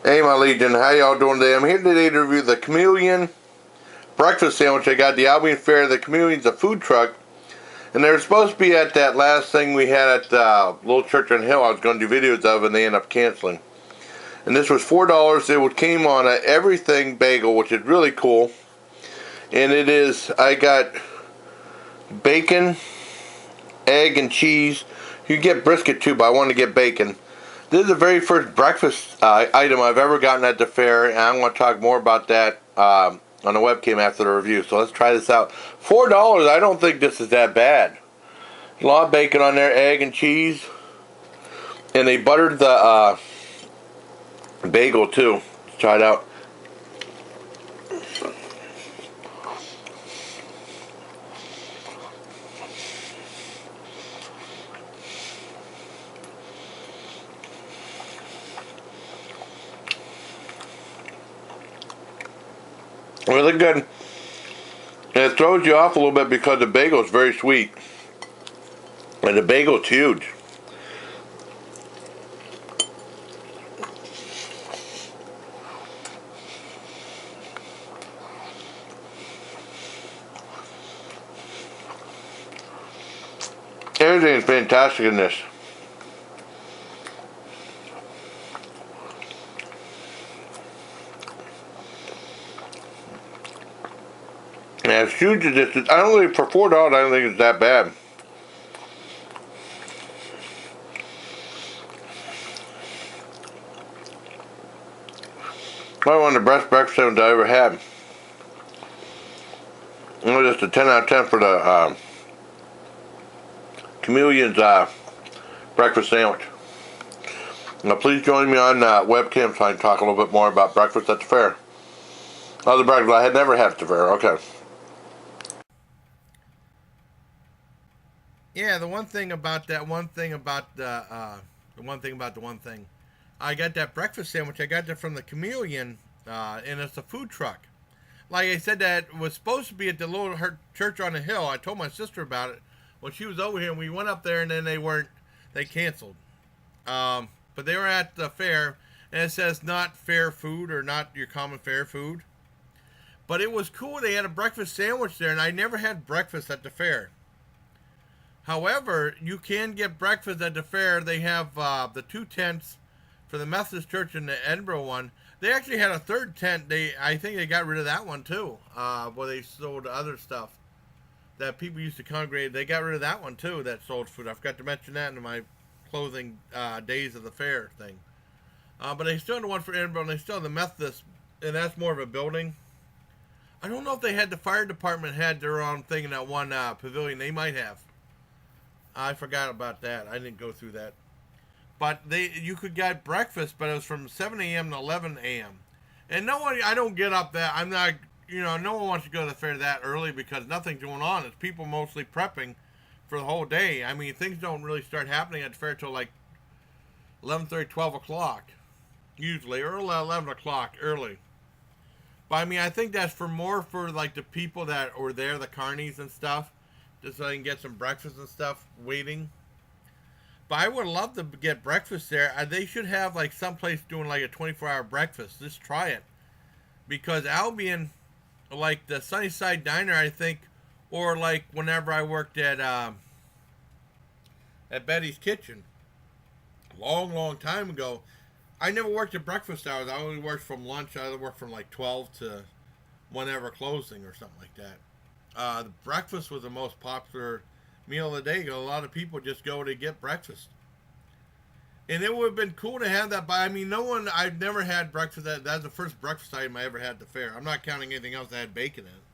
Hey my Legion, how y'all doing today? I'm here today to review the Chameleon breakfast sandwich I got at the Albion Fair. The Chameleon's a food truck, and they were supposed to be at that last thing we had at Little Church on the Hill I was going to do videos of, and they ended up canceling. And this was $4. It came on a everything bagel, which is really cool. And it is, I got bacon, egg, and cheese. You can get brisket too, but I wanted to get bacon. This is the very first breakfast item I've ever gotten at the fair, and I'm going to talk more about that on the webcam after the review. So let's try this out. $4, I don't think this is that bad. A lot of bacon on there, egg and cheese. And they buttered the bagel too. Let's try it out. Really good. And it throws you off a little bit because the bagel is very sweet. And the bagel is huge. Everything is fantastic in this. And as huge as this is, I don't think for $4, I don't think it's that bad. Probably one of the best breakfast sandwiches I ever had. It was just a 10 out of 10 for the Chameleon's breakfast sandwich. Now please join me on webcam so I can talk a little bit more about breakfast at the fair. Other breakfast I had never had at the fair. Okay. Yeah, the one thing about the one thing, I got that breakfast sandwich. I got that from the Chameleon, and it's a food truck. Like I said, that was supposed to be at the little church on the hill. I told my sister about it when she was over here, and we went up there, and then they canceled. But they were at the fair, and it says not fair food or not your common fair food. But it was cool. They had a breakfast sandwich there, and I never had breakfast at the fair. However, you can get breakfast at the fair. They have the two tents for the Methodist Church and the Edinburgh one. They actually had a third tent. I think they got rid of that one too, where they sold other stuff that people used to congregate. They got rid of that one too, that sold food. I forgot to mention that in my closing days of the fair thing. But they still had the one for Edinburgh, and they still have the Methodist, and that's more of a building. I don't know if they had the fire department had their own thing in that one pavilion. They might have. I forgot about that. I didn't go through that. But you could get breakfast, but it was from 7 a.m. to 11 a.m. And I don't get up that. I'm not, no one wants to go to the fair that early because nothing's going on. It's people mostly prepping for the whole day. I mean, things don't really start happening at the fair till like 11:30, 12 o'clock, usually, or 11 o'clock early. But I mean, I think that's for like the people that were there, the carnies and stuff, just so they can get some breakfast and stuff waiting. But I would love to get breakfast there. They should have like someplace doing like a 24-hour breakfast. Just try it. Because Albion, like the Sunnyside Diner, I think, or like whenever I worked at Betty's Kitchen, long time ago, I never worked at breakfast hours. I only worked from lunch. I worked from like 12 to whenever closing or something like that. The breakfast was the most popular meal of the day. A lot of people just go to get breakfast. And it would have been cool to have that. But I mean, I've never had breakfast. That's the first breakfast item I ever had at the fair. I'm not counting anything else that had bacon in it.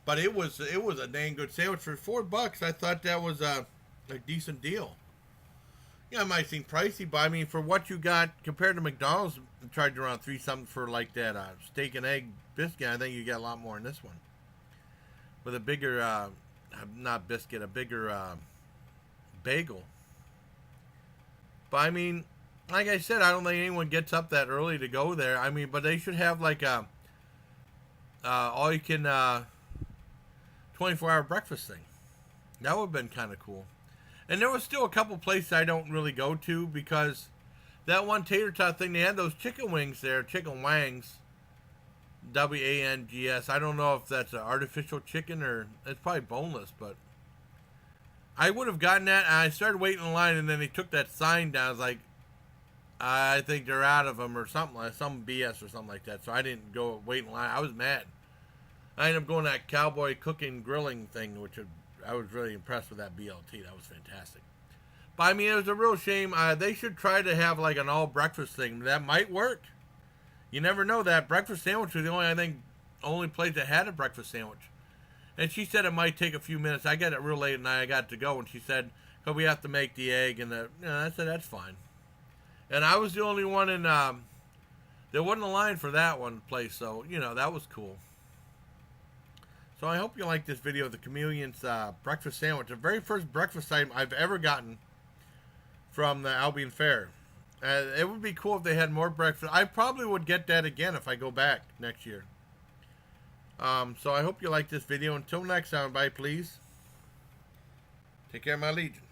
But it was a dang good sandwich for $4. I thought that was a decent deal. Yeah, it might seem pricey, but I mean, for what you got compared to McDonald's, I charged around $3 something for like that steak and egg biscuit. I think you get a lot more in this one. With a bigger, not biscuit, a bigger bagel. But I mean, like I said, I don't think anyone gets up that early to go there. I mean, but they should have like a all you can 24-hour breakfast thing. That would have been kind of cool. And there was still a couple places I don't really go to because that one tater tot thing, they had those chicken wings there, chicken wangs. Wangs. I don't know if that's an artificial chicken or it's probably boneless, but I would have gotten that. And I started waiting in line, and then they took that sign down. I was like, I think they're out of them or something, like some BS or something like that. So I didn't go wait in line. I was mad. I ended up going to that cowboy cooking grilling thing, which I was really impressed with that BLT. That was fantastic. But I mean, it was a real shame. They should try to have like an all breakfast thing. That might work. You never know. That breakfast sandwich was the only place that had a breakfast sandwich. And she said it might take a few minutes. I got it real late at night. I got to go, and she said, "Cause we have to make the egg." And I said, "That's fine." And I was the only one in. There wasn't a line for that one place, so that was cool. So I hope you like this video of the Chameleon's breakfast sandwich. The very first breakfast item I've ever gotten from the Albion Fair. It would be cool if they had more breakfast. I probably would get that again if I go back next year. So I hope you like this video. Until next time, bye please. Take care, my legion.